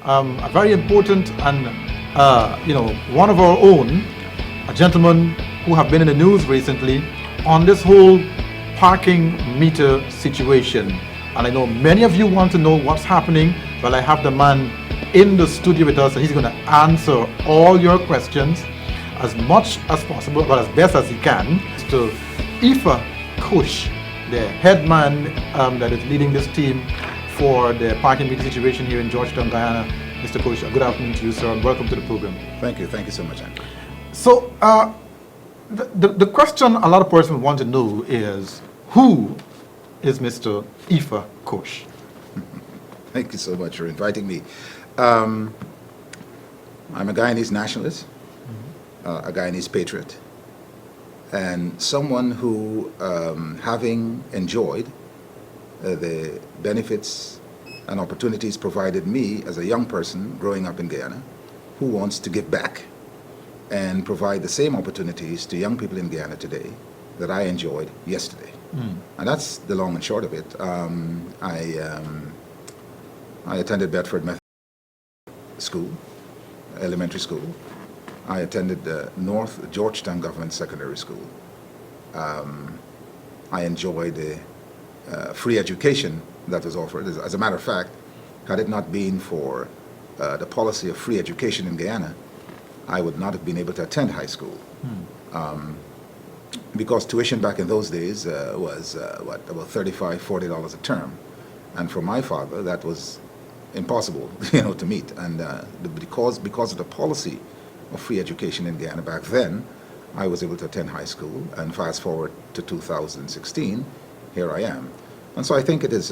a very important and one of our own, a gentleman who have been in the news recently on this whole parking meter situation. And I know many of you want to know what's happening. Well, I have the man in the studio with us, and he's going to answer all your questions as much as possible, but as best as he can. To Ifa Kush, the head man that is leading this team for the parking meter situation here in Georgetown, Guyana. Mr. Kush, good afternoon to you, sir, and welcome to the program. Thank you so much, Andrew. So, the question a lot of persons want to know is, who is Mr. Ifa Kush? Thank you so much for inviting me. I'm a Guyanese nationalist, a Guyanese patriot, and someone who, having enjoyed the benefits and opportunities provided me as a young person growing up in Guyana, who wants to give back and provide the same opportunities to young people in Guyana today that I enjoyed yesterday. And that's the long and short of it. I attended Bedford Methodist School, elementary school. I attended North Georgetown Government Secondary School. I enjoyed the free education that was offered. As a matter of fact, had it not been for the policy of free education in Guyana, I would not have been able to attend high school. Because tuition back in those days was about $35, $40 a term. And for my father, that was impossible, to meet. And because of the policy of free education in Guyana back then, I was able to attend high school. And fast forward to 2016, here I am. And so I think it is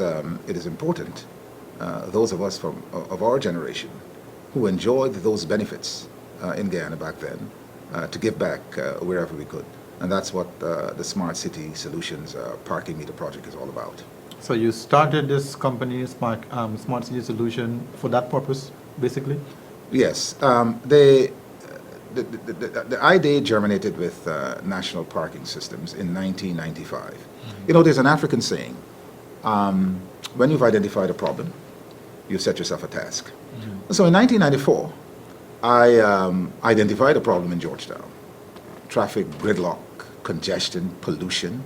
important, those of us of our generation who enjoyed those benefits in Guyana back then, to give back wherever we could. And that's what the Smart City Solutions parking meter project is all about. So you started this company, Smart City Solution, for that purpose, basically? Yes. The idea germinated with National Parking Systems in 1995. There's an African saying, when you've identified a problem, you set yourself a task. So in 1994, I identified a problem in Georgetown. Traffic gridlock, congestion, pollution,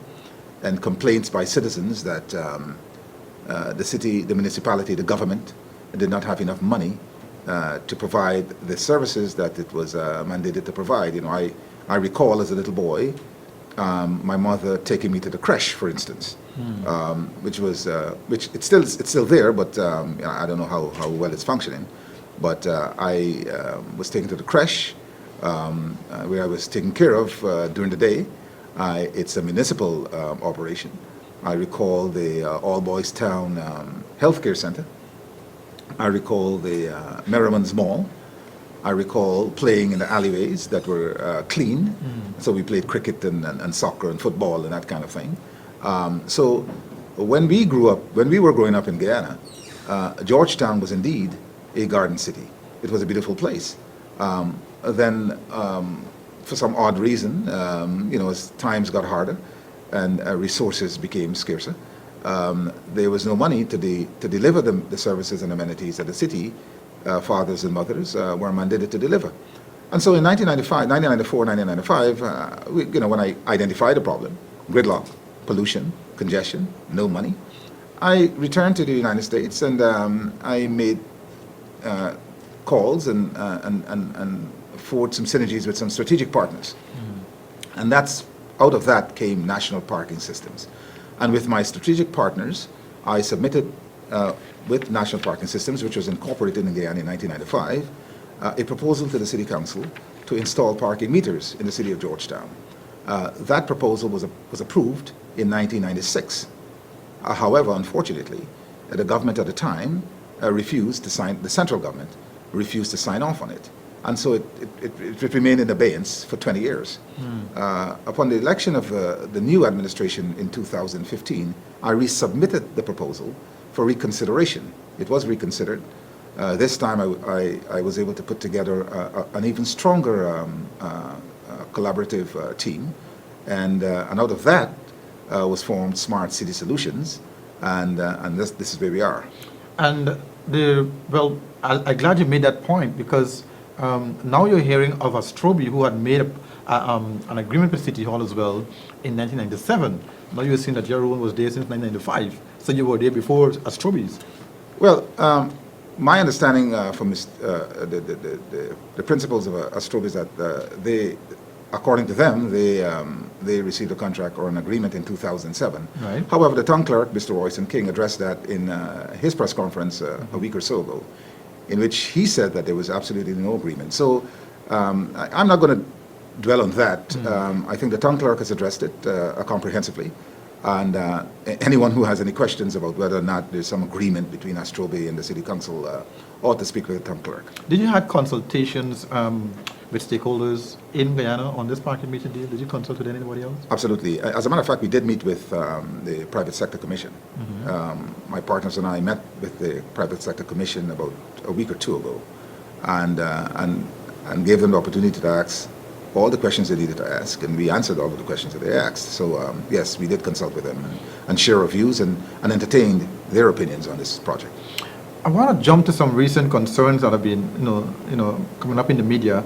and complaints by citizens that the city, the municipality, the government did not have enough money to provide the services that it was mandated to provide. I recall as a little boy, my mother taking me to the creche, for instance, which it's still there, but I don't know how well it's functioning. But I was taken to the creche, where I was taken care of during the day. It's a municipal operation. I recall the All Boys Town Healthcare Center. I recall the Merriman's Mall. I recall playing in the alleyways that were clean. So we played cricket and soccer and football and that kind of thing. So when we were growing up in Guyana, Georgetown was indeed a garden city. It was a beautiful place. Then, for some odd reason, as times got harder and resources became scarcer, there was no money to deliver the services and amenities that the city fathers and mothers were mandated to deliver. And so in 1994, 1995, when I identified the problem, gridlock, pollution, congestion, no money, I returned to the United States and I made calls and forward some synergies with some strategic partners. And out of that came National Parking Systems. And with my strategic partners, I submitted with National Parking Systems, which was incorporated in Guyana in 1995, a proposal to the City Council to install parking meters in the city of Georgetown. That proposal was approved in 1996. However, unfortunately, the government at the time refused to sign, the central government refused to sign off on it. And so it remained in abeyance for 20 years. Upon the election of the new administration in 2015, I resubmitted the proposal for reconsideration. It was reconsidered. This time I was able to put together an even stronger collaborative team. And out of that was formed Smart City Solutions. And this is where we are. And I'm glad you made that point because now you're hearing of Astrobi who had made an agreement with City Hall as well in 1997. Now you're saying that Yaroon was there since 1995. So you were there before Astrobi's. Well, my understanding from the principles of Astrobi is that they, according to them, they received a contract or an agreement in 2007. Right. However, the town clerk, Mr. Royston King, addressed that in his press conference a week or so ago, in which he said that there was absolutely no agreement. So I'm not going to dwell on that. I think the town clerk has addressed it comprehensively. And anyone who has any questions about whether or not there's some agreement between Astrobi and the City Council ought to speak with the town clerk. Did you have consultations with stakeholders in Guyana on this parking meter deal? Did you consult with anybody else? Absolutely. As a matter of fact, we did meet with the Private Sector Commission. My partners and I met with the Private Sector Commission about a week or two ago and gave them the opportunity to ask all the questions they needed to ask, and we answered all of the questions that they asked. So yes, we did consult with them and share our views and entertained their opinions on this project. I want to jump to some recent concerns that have been, coming up in the media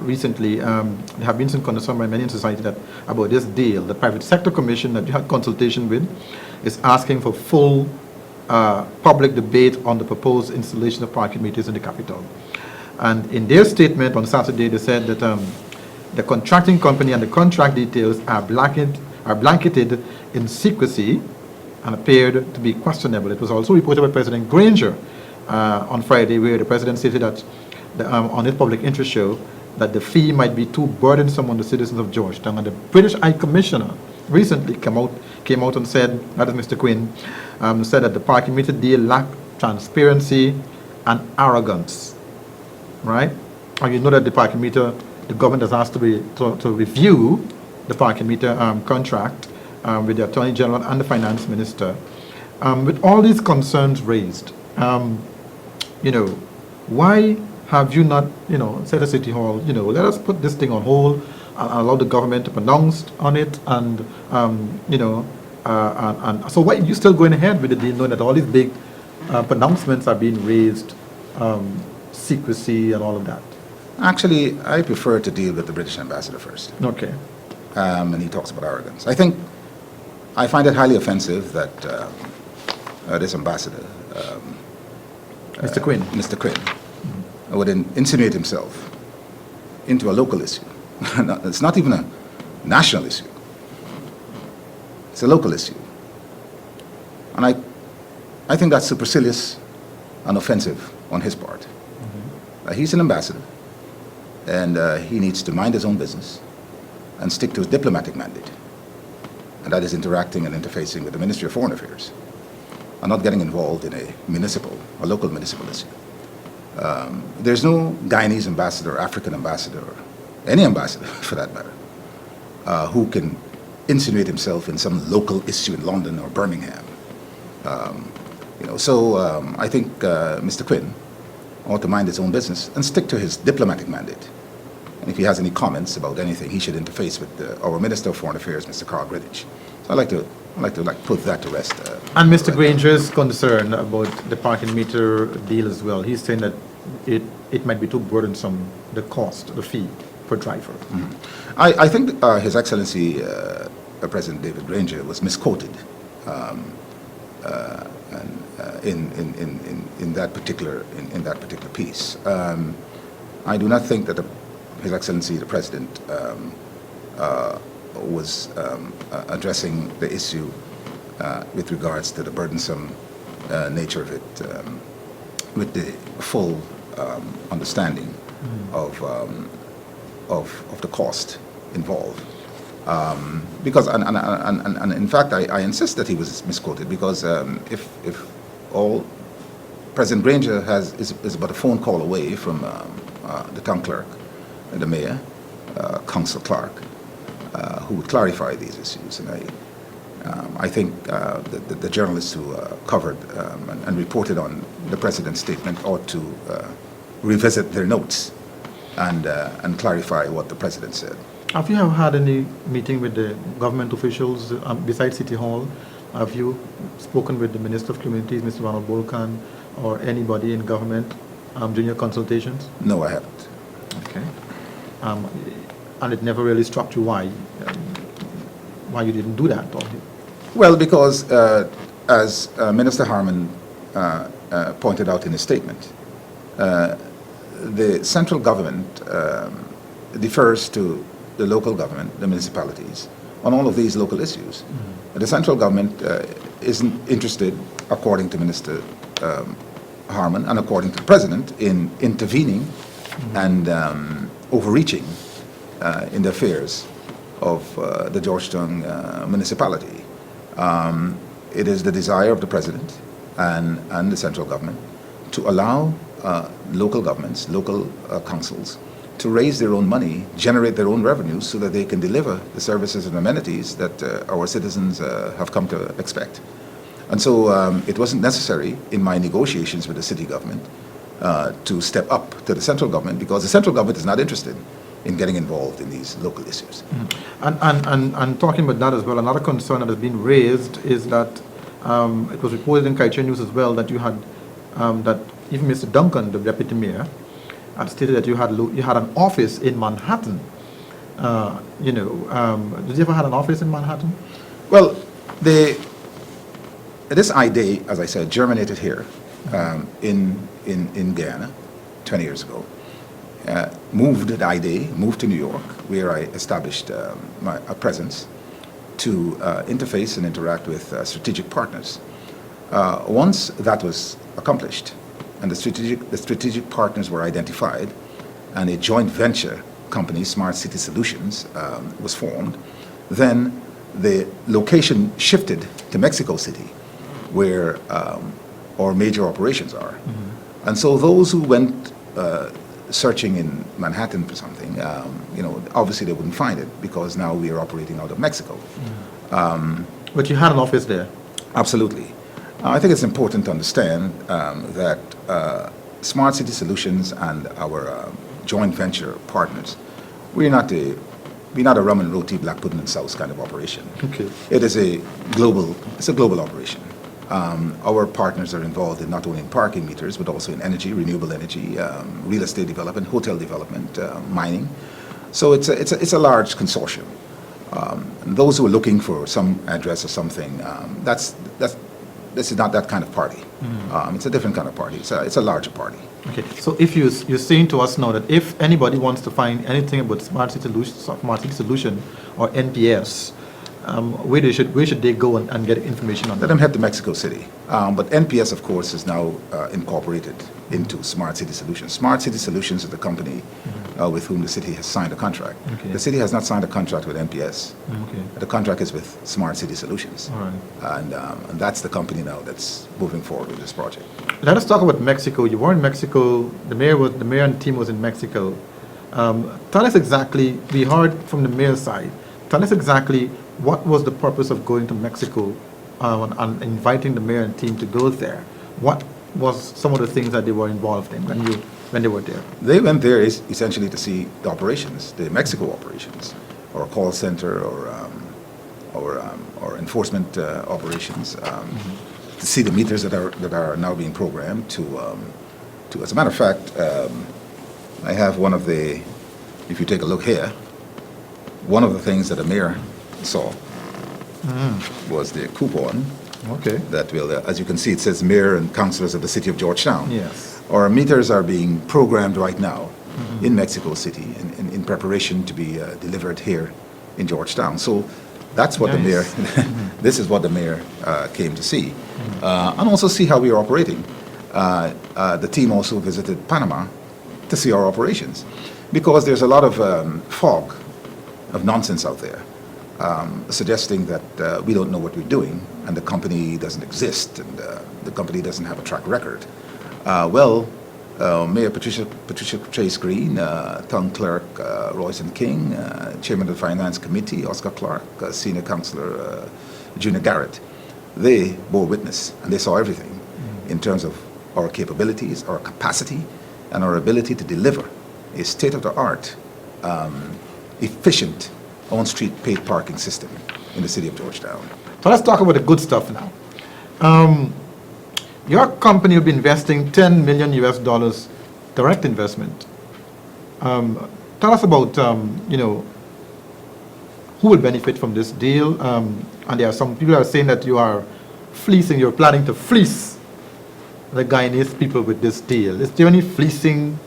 recently. There have been some concerns by many in society that about this deal. The Private Sector Commission that you had consultation with is asking for full public debate on the proposed installation of parking meters in the capital. And in their statement on Saturday, they said that the contracting company and the contract details are blanketed in secrecy and appeared to be questionable. It was also reported by President Granger on Friday, where the president stated that on his public interest show that the fee might be too burdensome on the citizens of Georgetown. And the British High Commissioner recently came out and said, that is Mr. Quinn, said that the parking meter deal lacked transparency and arrogance. Right? And you know that the parking meter, the government has asked to review the parking meter contract with the Attorney General and the Finance Minister. With all these concerns raised, why have you not, said to City Hall, let us put this thing on hold and allow the government to pronounce on it, and so why are you still going ahead with the deal, knowing that all these big pronouncements are being raised, secrecy and all of that? Actually, I prefer to deal with the British ambassador first. Okay. And he talks about arrogance. I find it highly offensive that this ambassador, Mr. Quinn. Mr. Quinn, would insinuate himself into a local issue. It's not even a national issue. It's a local issue. And I think that's supercilious and offensive on his part. He's an ambassador, and he needs to mind his own business and stick to his diplomatic mandate. And that is interacting and interfacing with the Ministry of Foreign Affairs and not getting involved in a local municipal issue. There's no Guyanese ambassador, African ambassador, or any ambassador for that matter, who can insinuate himself in some local issue in London or Birmingham. I think Mr. Quinn ought to mind his own business and stick to his diplomatic mandate. And if he has any comments about anything, he should interface with our Minister of Foreign Affairs, Mr. Carl Greenwich. So I'd like to put that to rest. And Mr. Granger's concerned about the parking meter deal as well. He's saying that it might be too burdensome, the cost, the fee per driver. I think His Excellency President David Granger was misquoted in that particular piece. I do not think that His Excellency the President was addressing the issue with regards to the burdensome nature of it, with the full understanding of the cost involved. Because and in fact I insist that he was misquoted, because if all President Granger is about a phone call away from the town clerk, the mayor, council clerk, who would clarify these issues. And I think the journalists who covered and reported on the president's statement ought to revisit their notes and clarify what the president said. Have you ever had any meeting with the government officials besides City Hall Have you spoken with the Minister of Communities, Mr. Ronald Bolkan, or anybody in government during your consultations? No, I haven't. Okay. And it never really struck you why you didn't do that? Or Well, because as Minister Harman pointed out in his statement, the central government defers to the local government, the municipalities, on all of these local issues. The central government isn't interested, according to Minister Harman and according to the President, in intervening and overreaching in the affairs of the Georgetown municipality. It is the desire of the President and the central government to allow local governments, local councils, to raise their own money, generate their own revenues so that they can deliver the services and amenities that our citizens have come to expect. And so it wasn't necessary in my negotiations with the city government to step up to the central government, because the central government is not interested in getting involved in these local issues. And talking about that as well, another concern that has been raised is that it was reported in Kaicher News as well that you had, that even Mr. Duncan, the deputy mayor, had stated that you had an office in Manhattan. Did you ever have an office in Manhattan? Well, this idea, as I said, germinated here in Guyana 20 years ago. Moved to New York, where I established a presence to interface and interact with strategic partners. Once that was accomplished and the strategic partners were identified and a joint venture company, Smart City Solutions, was formed, then the location shifted to Mexico City, where our major operations are. And so those who went searching in Manhattan for something, obviously they wouldn't find it, because now we are operating out of Mexico. But you had an office there? Absolutely. I think it's important to understand that Smart City Solutions and our joint venture partners, we're not a rum and roti, black pudding and sauce kind of operation. Okay. It is a global operation. Our partners are involved in not only in parking meters, but also in energy, renewable energy, real estate development, hotel development, mining. So it's a large consortium. And those who are looking for some address or something, this is not that kind of party. It's a different kind of party. It's a larger party. Okay. So if you're saying to us now that if anybody wants to find anything about Smart City Solution or NPS, where should they go and get information on Let that? them head to Mexico City. But NPS, of course, is now incorporated into Smart City Solutions. Smart City Solutions is the company with whom the city has signed a contract. Okay. The city has not signed a contract with NPS. Okay. The contract is with Smart City Solutions. All right. And that's the company now that's moving forward with this project. Let us talk about Mexico. You were in Mexico. The mayor and team was in Mexico. Tell us exactly. We heard from the mayor's side. Tell us exactly what was the purpose of going to Mexico and inviting the mayor and team to go there. What was some of the things that they were involved in when they were there? They went there essentially to see the operations, the Mexico operations, or call center, or enforcement operations, to see the meters that are now being programmed. To as a matter of fact, I have one of the. If you take a look here, one of the things that the mayor saw was the coupon. Okay. That will, as you can see, it says mayor and councilors of the city of Georgetown. Yes. Our meters are being programmed right now in Mexico City in preparation to be delivered here in Georgetown. So that's what the mayor, this is what the mayor came to see. And also see how we are operating. The team also visited Panama to see our operations, because there's a lot of fog of nonsense out there, suggesting that we don't know what we're doing and the company doesn't exist and the company doesn't have a track record. Mayor Patricia Chase Green, Town Clerk Royson King, Chairman of the Finance Committee Oscar Clark, Senior Councillor Junior Garrett, they bore witness and they saw everything in terms of our capabilities, our capacity, and our ability to deliver a state-of-the-art, efficient on-street paid parking system in the city of Georgetown. So let's talk about the good stuff now. Your company will be investing 10 million US dollars direct investment. Tell us about, who will benefit from this deal. And there are some people are saying that you are you're planning to fleece the Guyanese people with this deal. Is there any fleecing?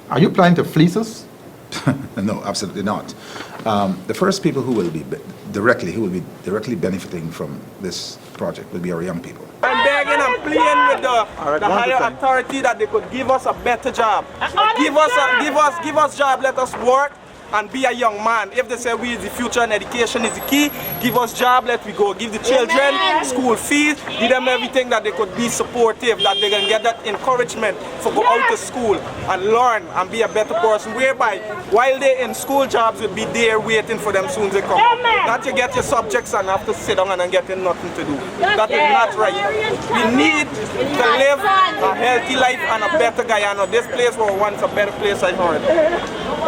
Are you planning to fleece us? No, absolutely not. The first people who will be directly benefiting from this project will be our young people. I'm begging and pleading with the higher authority that they could give us a better job. Give us job, let us work and be a young man. If they say we is the future and education is the key, give us job, let we go. Give the children school fees, give them everything that they could be supportive, that they can get that encouragement for go out to school and learn and be a better person. Whereby, while they in school, jobs will be there waiting for them soon as they come out. Not you get your subjects and have to sit down and then getting nothing to do. That is not right. We need to live a healthy life and a better Guyana. This place was once a better place, I heard.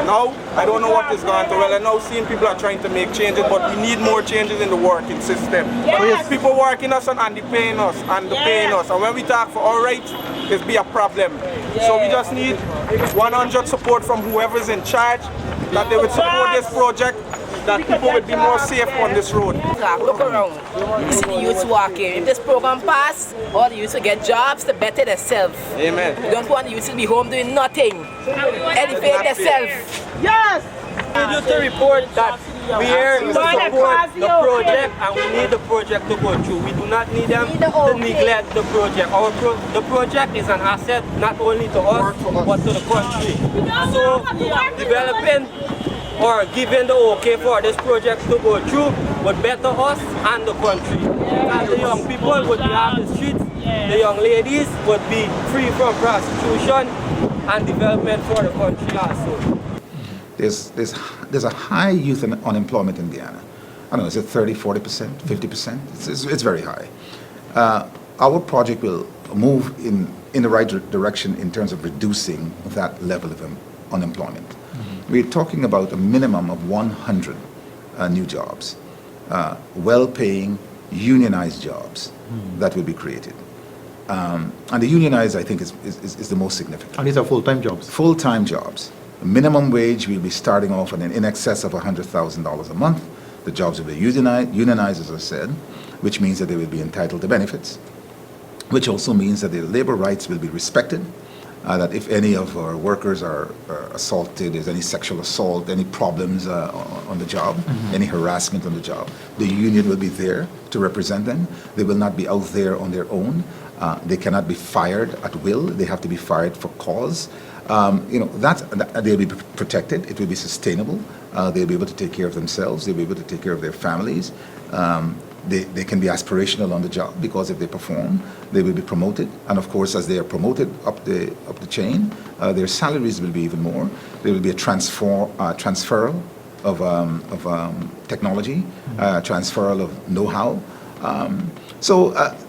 Now, I don't know what is going to. Well, I know seeing people are trying to make changes, but we need more changes in the working system. Yes. People working us and they paying us and they paying us. And when we talk for our rights, it's be a problem. So we just need 100 support from whoever's in charge, that they would support this project, that people would be more safe on this road. Look around. You see the youth walking. If this program pass, all the youth will get jobs to better themselves. Amen. We don't want the youth to be home doing nothing. Elevate themselves. Yes! We need you to report that we are to support the project and we need the project to go through. We do not need them to neglect the project. The project is an asset not only to us but to the country. So developing or giving the okay for this project to go through would better us and the country. And the young people would be off the streets, the young ladies would be free from prostitution and development for the country also. There's a high youth unemployment in Guyana. I don't know, is it 30, 40%, 50%? It's very high. Our project will move in the right direction in terms of reducing that level of unemployment. We're talking about a minimum of 100 new jobs, well-paying, unionized jobs that will be created. And the unionized, I think, is the most significant. And these are full-time jobs? Full-time jobs. Minimum wage will be starting off at in excess of $100,000 a month. The jobs will be unionized, as I said, which means that they will be entitled to benefits, which also means that their labor rights will be respected, that if any of our workers are assaulted, there's any sexual assault, any problems on the job, any harassment on the job, the union will be there to represent them. They will not be out there on their own. They cannot be fired at will. They have to be fired for cause. They'll be protected. It will be sustainable. They'll be able to take care of themselves. They'll be able to take care of their families. They can be aspirational on the job because if they perform, they will be promoted. And of course, as they are promoted up the chain, their salaries will be even more. There will be a transferal of technology, transferal of know-how.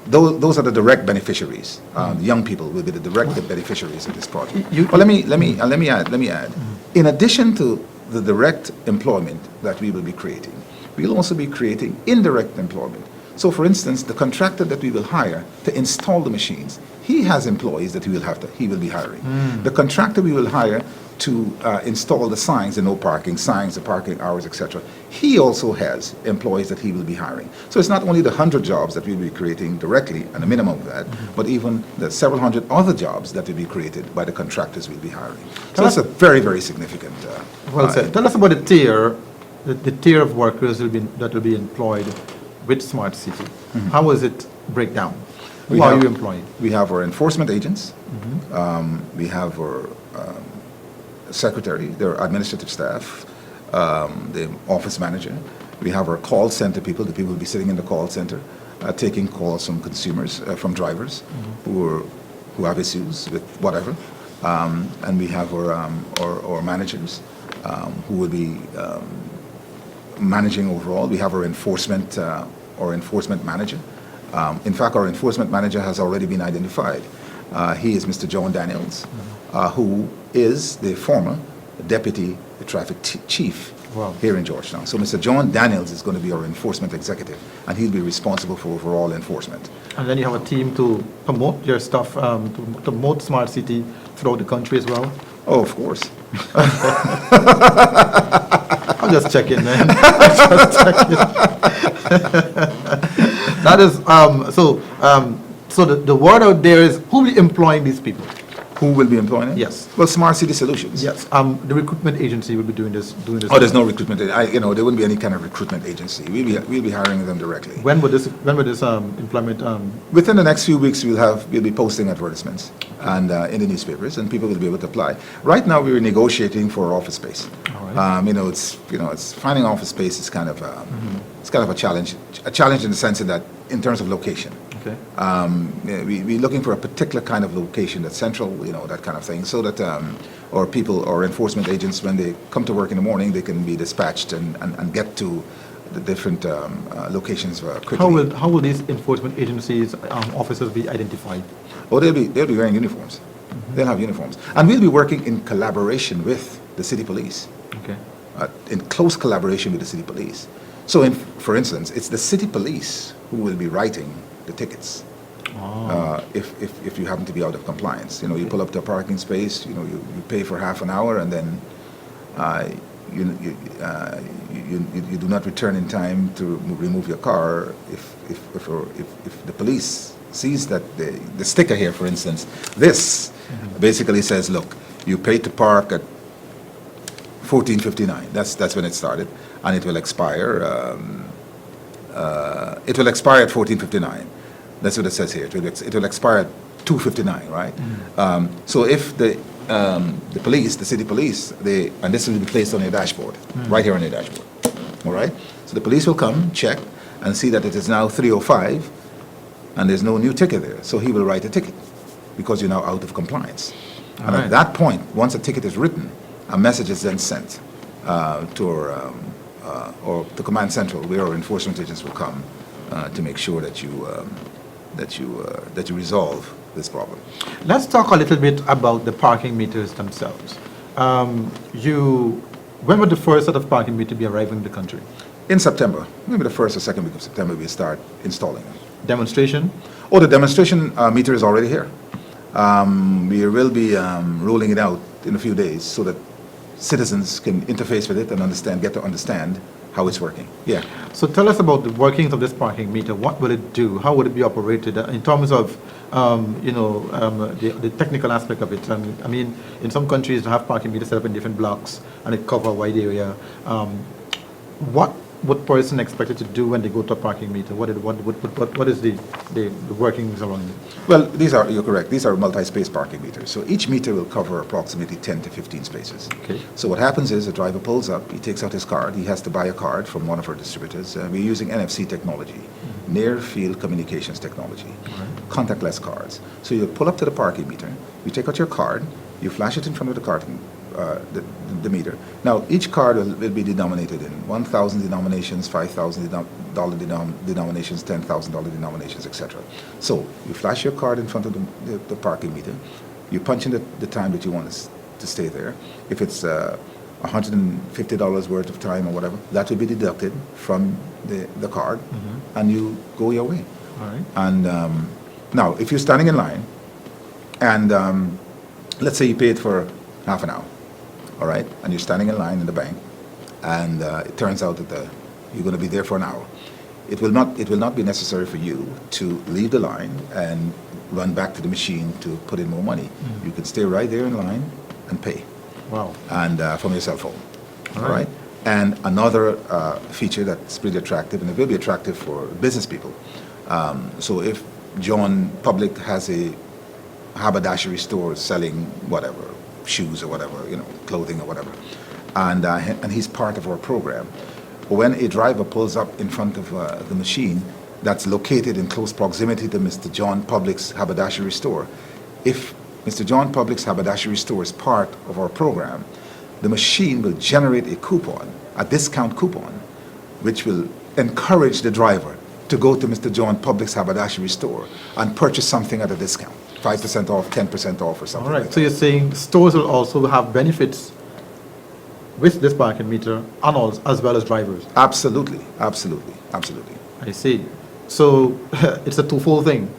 Those are the direct beneficiaries. The young people will be the direct beneficiaries of this project. But let me add. In addition to the direct employment that we will be creating, we'll also be creating indirect employment. So, for instance, the contractor that we will hire to install the machines, he has employees that he will be hiring. The contractor we will hire to install the signs, the no parking signs, the parking hours, etc. He also has employees that he will be hiring. So it's not only the 100 jobs that we'll be creating directly, and a minimum of that, but even the several hundred other jobs that will be created by the contractors we'll be hiring. So that's a very, very significant. Well said. Tell us about the tier of workers that will be employed with Smart City. How does it break down? Who are you employing? We have our enforcement agents. We have our secretary, their administrative staff, the office manager. We have our call center people. The people will be sitting in the call center, taking calls from consumers, from drivers who have issues with whatever. And we have our managers who will be managing overall. We have our enforcement manager. In fact, our enforcement manager has already been identified. He is Mr. John Daniels, who is the former deputy traffic chief Wow. here in Georgetown. So Mr. John Daniels is going to be our enforcement executive, and he'll be responsible for overall enforcement. And then you have a team to promote your stuff, to promote Smart City throughout the country as well. Oh, of course. I'm just checking, man. I'm just checking. That is, so the word out there is, who will be employing these people? Who will be employing them? Yes. Well, Smart City Solutions. Yes, the recruitment agency will be doing this. Oh, there's no recruitment. There wouldn't be any kind of recruitment agency. We'll be hiring them directly. When would this employment, Within the next few weeks, we'll be posting advertisements and in the newspapers, and people will be able to apply. Right now, we're negotiating for office space. All right. It's finding office space is kind of it's kind of a challenge in the sense that in terms of location. okay, We're looking for a particular kind of location that's central, that kind of thing, so that or people or enforcement agents, when they come to work in the morning, they can be dispatched and get to the different locations quickly. how will these enforcement agencies, officers be identified? Oh, they'll be wearing uniforms. They'll have uniforms, and we'll be working in collaboration with the city police. Okay, In close collaboration with the city police. So, for instance, it's the city police who will be writing the tickets. If you happen to be out of compliance. You pull up to a parking space, you pay for half an hour, and then you do not return in time to remove your car. If the police sees that the sticker here, for instance, this basically says, look, you paid to park at 14:59. That's when it started, and it will expire. It will expire at 14:59. That's what it says here. It will expire at 2:59, right? So if the police, the city police, and this will be placed on your dashboard, right here on your dashboard. All right. So the police will come, check, and see that it is now 3:05, and there's no new ticket there. So he will write a ticket because you're now out of compliance. And right. at that point, once a ticket is written, a message is then sent to our or to Command Central, where our enforcement agents will come to make sure that you resolve this problem. let's talk a little bit about the parking meters themselves. When would the first set of parking meters be arriving in the country? In September, maybe the first or second week of September, we start installing them. Demonstration? Oh, the demonstration meter is already here. We will be rolling it out in a few days so that citizens can interface with it and get to understand how it's working. Yeah. So tell us about the workings of this parking meter. What will it do? How would it be operated in terms of, the technical aspect of it? I mean, in some countries, they have parking meters set up in different blocks and it cover a wide area. What would person expected to do when they go to a parking meter? What is the workings around it? Well, you're correct. These are multi-space parking meters. So each meter will cover approximately 10 to 15 spaces. Okay. So what happens is the driver pulls up, he takes out his card, he has to buy a card from one of our distributors. We're using NFC technology, near field communications technology, contactless cards. So you pull up to the parking meter, you take out your card, you flash it in front of the card, the meter. Now, each card will be denominated in 1,000 denominations, $5,000 denominations, $10,000 denominations, etc. So you flash your card in front of the parking meter. You punch in the time that you want to stay there. If it's $150 worth of time or whatever, that will be deducted from the card, and you go your way. All right. And now, if you're standing in line, and let's say you paid for half an hour, all right, and you're standing in line in the bank, and it turns out that you're going to be there for an hour. It will not be necessary for you to leave the line and run back to the machine to put in more money. You can stay right there in line and pay. Wow. And from your cell phone. All All right. And another feature that's pretty attractive, and it will be attractive for business people. So if John Public has a haberdashery store selling whatever, shoes or whatever, clothing or whatever, and he's part of our program, when a driver pulls up in front of the machine that's located in close proximity to Mr. John Public's haberdashery store, if Mr. John Public's haberdashery store is part of our program, the machine will generate a coupon, a discount coupon, which will encourage the driver to go to Mr. John Public's haberdashery store and purchase something at a discount, 5% off, 10% off, or something. All right. like So that. you're saying stores will also have benefits with this parking meter and also, as well as drivers. Absolutely, absolutely, absolutely. I see. So it's a twofold thing.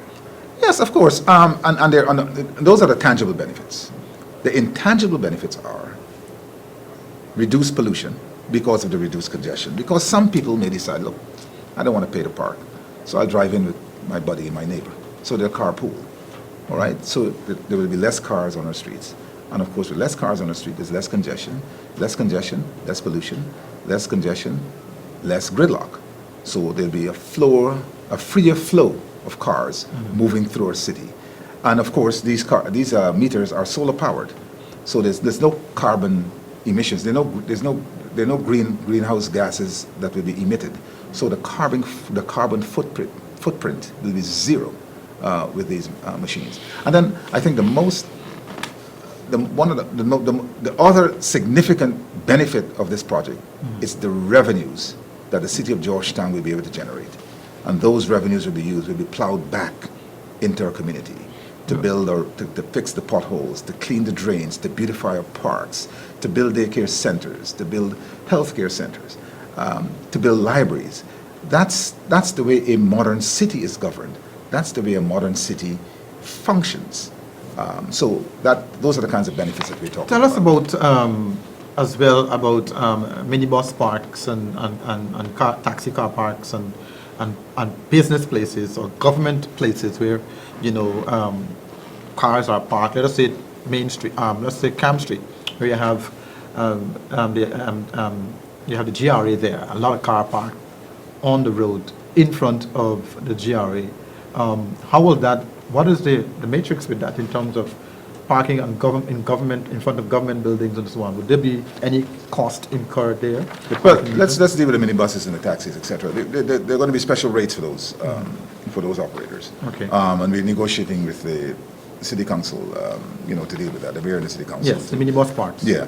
Yes, of course. Those are the tangible benefits. The intangible benefits are reduced pollution because of the reduced congestion. Because some people may decide, look, I don't want to pay to park, so I'll drive in with my buddy and my neighbor. So they'll carpool. All right? So there will be less cars on our streets. And of course, with less cars on the street, there's less congestion, less pollution, less congestion, less gridlock. So there'll be a freer flow of cars moving through our city. And of course, these meters are solar powered. So there's no carbon emissions. There's no greenhouse gases that will be emitted. So the carbon footprint will be zero with these machines. And then I think the other significant benefit of this project is the revenues that the city of Georgetown will be able to generate. And those revenues will be plowed back into our community to build or to fix the potholes, to clean the drains, to beautify our parks, to build daycare centers, to build healthcare centers, to build libraries. That's the way a modern city is governed. That's the way a modern city functions. So those are the kinds of benefits that we're talking about. Tell us about, as well, about minibus parks and taxi car parks and business places or government places where, cars are parked. Let us say Main Street, let's say Camp Street, where you have the GRA there, a lot of car parked on the road in front of the GRA. How will that? What is the matrix with that in terms of parking and in front of government buildings and so on? Would there be any cost incurred there? Well, let's deal with the minibuses and the taxis, etc. There are going to be special rates for those operators. Okay. And we're negotiating with the city council, to deal with that. The mayor and the city council. Yes, the minibus parks. Yeah.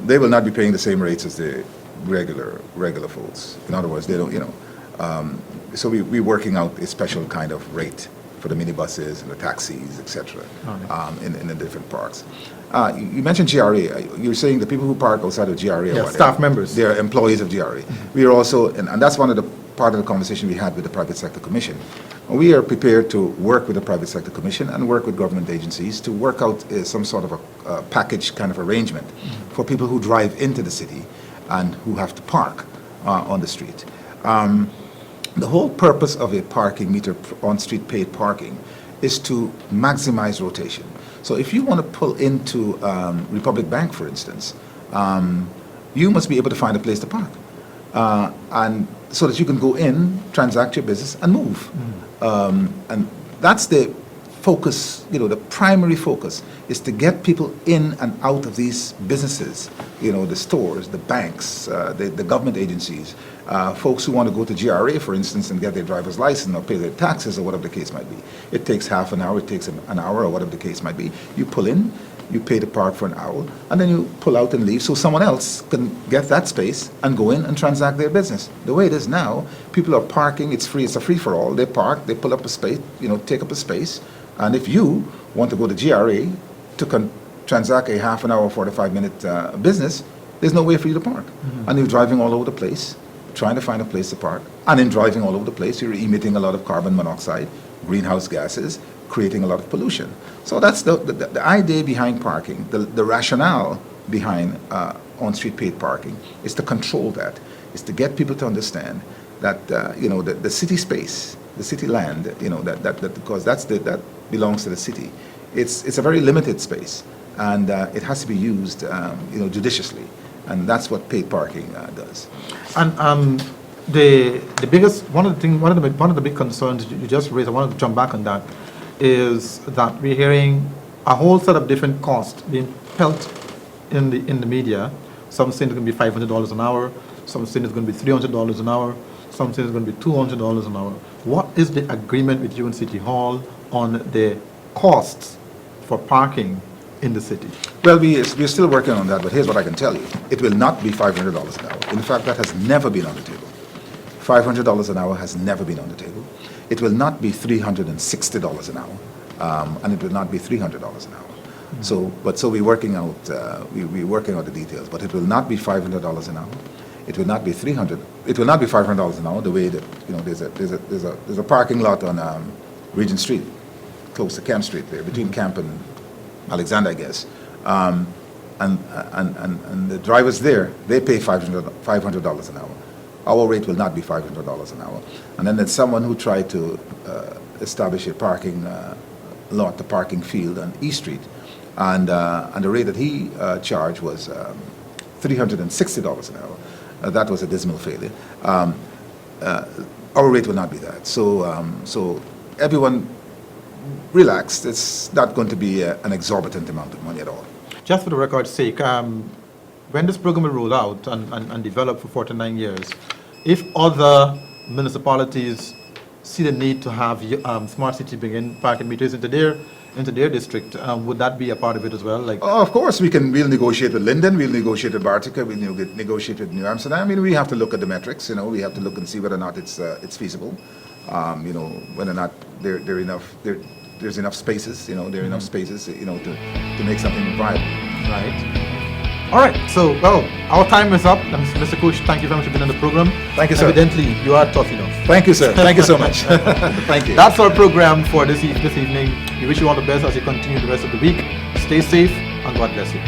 They will not be paying the same rates as the regular folks. In other words, they don't, so we're working out a special kind of rate for the minibuses and the taxis, etc., in the different parks. You mentioned GRA. You're saying the people who park outside of GRA, Yeah, staff members. They're employees of GRA. We are also, and that's one of the part of the conversation we had with the Private Sector Commission. We are prepared to work with the Private Sector Commission and work with government agencies to work out some sort of a package kind of arrangement for people who drive into the city and who have to park on the street. The whole purpose of a parking meter on-street paid parking is to maximize rotation. So if you want to pull into Republic Bank, for instance, you must be able to find a place to park. And so that you can go in, transact your business, and move. And that's the focus, the primary focus is to get people in and out of these businesses, the stores, the banks, the government agencies, folks who want to go to GRA, for instance, and get their driver's license or pay their taxes or whatever the case might be. It takes half an hour, it takes an hour or whatever the case might be. You pull in, you pay to park for an hour, and then you pull out and leave so someone else can get that space and go in and transact their business. The way it is now, people are parking, it's free, it's a free-for-all. They park, they pull up a space, take up a space, and if you want to go to GRA to transact a half an hour, 45-minute business, there's no way for you to park. And you're driving all over the place, trying to find a place to park. And in driving all over the place, you're emitting a lot of carbon monoxide, greenhouse gases, creating a lot of pollution. So that's the idea behind parking. The rationale behind on-street paid parking is to control that, is to get people to understand that the city space, the city land, that because that belongs to the city. It's a very limited space, and it has to be used judiciously, and that's what paid parking does. And the biggest one of the big concerns you just raised, I wanted to jump back on that, is that we're hearing a whole set of different costs being pelt in the media. Some saying it's going to be $500 an hour, some saying it's going to be $300 an hour, some saying it's going to be $200 an hour. What is the agreement with you and City Hall on the costs for parking in the city? Well, we're still working on that, but here's what I can tell you. It will not be $500 an hour. In fact, that has never been on the table. $500 an hour has never been on the table. It will not be $360 an hour, and it will not be $300 an hour. So we're working out we're working out the details. But it will not be $500 an hour. It will not be $300. It will not be $500 an hour. The way that there's a parking lot on Regent Street, close to Camp Street there, between Camp and Alexander, I guess. And the drivers there, they pay $500 an hour. Our rate will not be $500 an hour. And then there's someone who tried to establish a parking lot, the parking field on East Street, and the rate that he charged was $360 an hour. That was a dismal failure. Our rate will not be that. So everyone relax. It's not going to be an exorbitant amount of money at all. Just for the record's sake, when this program will roll out and develop for 49 years, if other municipalities see the need to have smart city bring in parking meters into their district, would that be a part of it as well? Like, of course, we'll negotiate with Linden, we'll negotiate with Bartica, we'll negotiate with New Amsterdam. I mean, we have to look at the metrics. We have to look and see whether or not it's feasible. Whether or not there's enough spaces. There are enough spaces. To make something viable. Right. All right. So, our time is up. Mr. Coach, thank you very much for being on the program. Thank you, sir. Evidently, you are tough enough. Thank you, sir. Thank you so much. Thank you. That's our program for this evening. We wish you all the best as you continue the rest of the week. Stay safe and God bless you.